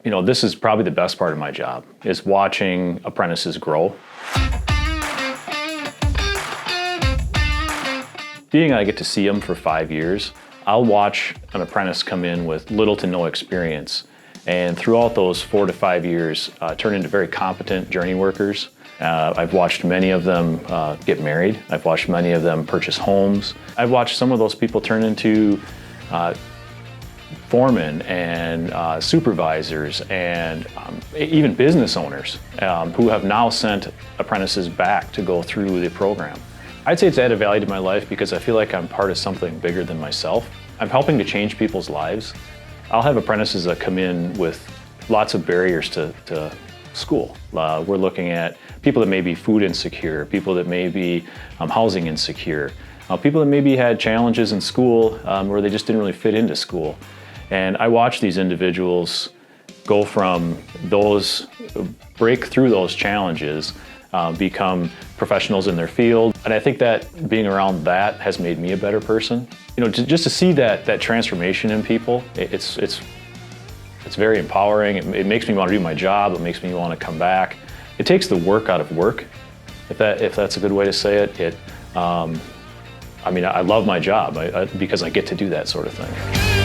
This is probably the best part of my job, is watching apprentices grow. Being I get to see them for 5 years, I'll watch an apprentice come in with little to no experience, and throughout those 4 to 5 years turn into very competent journey workers. I've watched many of them get married. I've watched many of them purchase homes. I've watched some of those people turn into foremen and supervisors and even business owners who have now sent apprentices back to go through the program. I'd say it's added value to my life because I feel like I'm part of something bigger than myself. I'm helping to change people's lives. I'll have apprentices that come in with lots of barriers to school. We're looking at people that may be food insecure, people that may be housing insecure, people that maybe had challenges in school where they just didn't really fit into school. And I watch these individuals go from those, break through those challenges, become professionals in their field. And I think that being around that has made me a better person. Just to see that transformation in people, it's very empowering. It makes me want to do my job. It makes me want to come back. It takes the work out of work, if that's a good way to say it. I love my job because I get to do that sort of thing.